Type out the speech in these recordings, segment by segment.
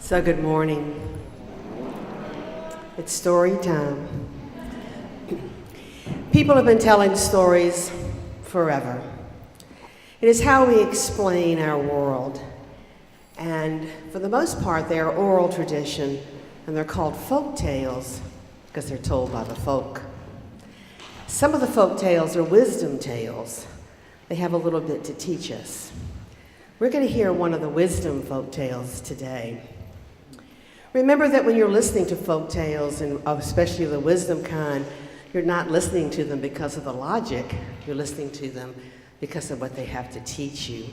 So good morning. It's story time. People have been telling stories forever. It is how we explain our world. And for the most part, they are oral tradition, and they're called folk tales because they're told by the folk. Some of the folk tales are wisdom tales. They have a little bit to teach us. We're going to hear one of the wisdom folk tales today. Remember that when you're listening to folk tales, and especially the wisdom kind, you're not listening to them because of the logic. You're listening to them because of what they have to teach you.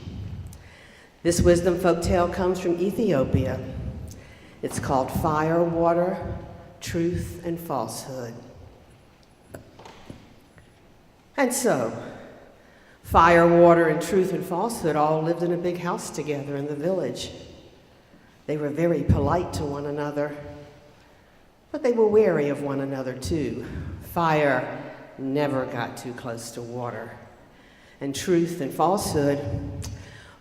This wisdom folk tale comes from Ethiopia. It's called Fire, Water, Truth, and Falsehood. And so, fire, water, and truth and falsehood all lived in a big house together in the village. They were very polite to one another, but they were wary of one another too. Fire never got too close to water, and truth and falsehood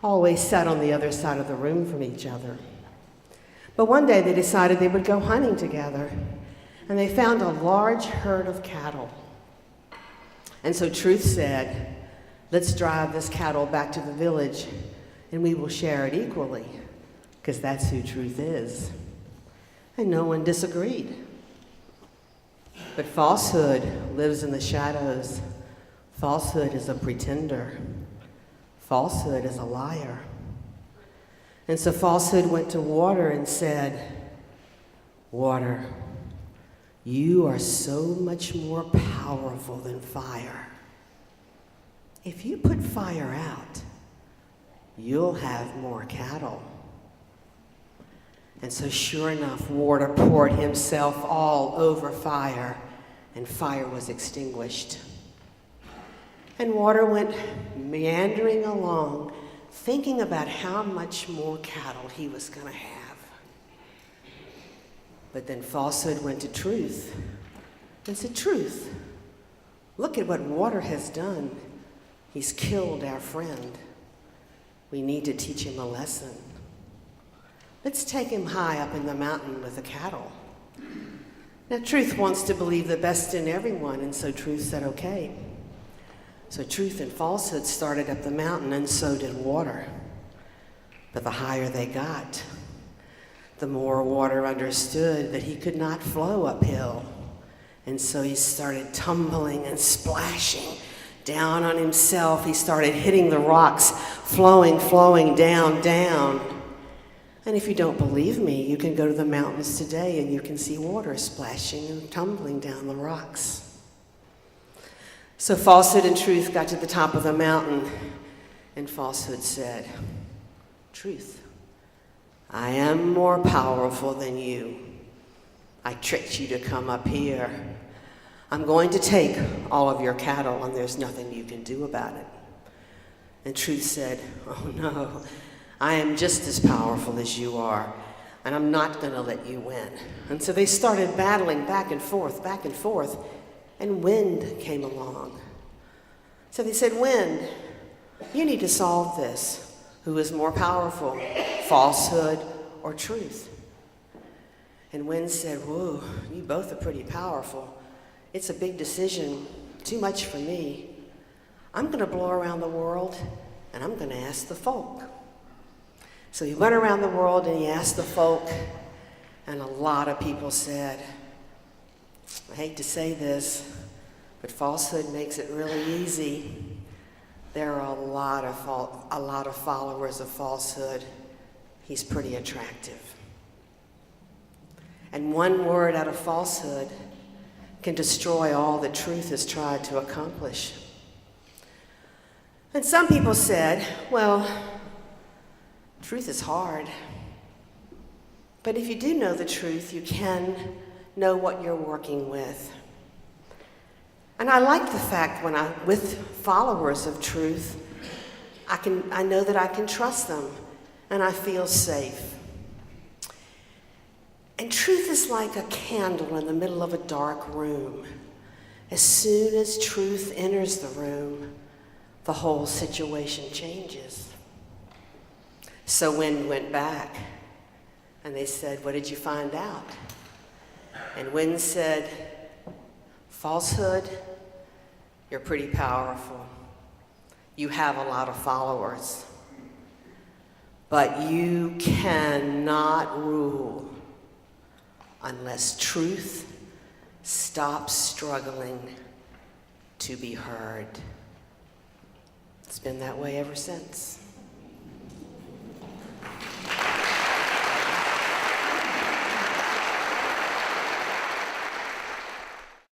always sat on the other side of the room from each other. But one day they decided they would go hunting together, and they found a large herd of cattle. And so truth said, "Let's drive this cattle back to the village, and we will share it equally," because that's who truth is. And no one disagreed. But falsehood lives in the shadows. Falsehood is a pretender. Falsehood is a liar. And so falsehood went to water and said, "Water, you are so much more powerful than fire. If you put fire out, you'll have more cattle." And so sure enough, water poured himself all over fire, and fire was extinguished. And water went meandering along, thinking about how much more cattle he was going to have. But then falsehood went to truth and said, "Truth, look at what water has done. He's killed our friend. We need to teach him a lesson. Let's take him high up in the mountain with the cattle." Now, truth wants to believe the best in everyone, and so truth said, "Okay." So truth and falsehood started up the mountain, and so did water. But the higher they got, the more water understood that he could not flow uphill. And so he started tumbling and splashing down on himself. He started hitting the rocks, flowing down. And if you don't believe me, you can go to the mountains today and you can see water splashing and tumbling down the rocks. So falsehood and truth got to the top of the mountain, and falsehood said, "Truth, I am more powerful than you. I tricked you to come up here. I'm going to take all of your cattle, and there's nothing you can do about it." And truth said, "Oh no, I am just as powerful as you are, and I'm not going to let you win." And so they started battling back and forth, and wind came along. So they said, "Wind, you need to solve this. Who is more powerful, falsehood or truth?" And wind said, "Whoa, you both are pretty powerful. It's a big decision, too much for me. I'm going to blow around the world, and I'm going to ask the folk." So he went around the world and he asked the folk, and a lot of people said, "I hate to say this, but falsehood makes it really easy. There are a lot of followers of falsehood. He's pretty attractive." And one word out of falsehood can destroy all that truth has tried to accomplish. And some people said, "Well, truth is hard. But if you do know the truth, you can know what you're working with." And I like the fact when I'm with followers of truth, I know that I can trust them, and I feel safe. And truth is like a candle in the middle of a dark room. As soon as truth enters the room, the whole situation changes. So wind went back, And they said, what did you find out? And Wynn said, Falsehood, you're pretty powerful. You have a lot of followers. But you cannot rule unless truth stops struggling to be heard. It's been that way ever since.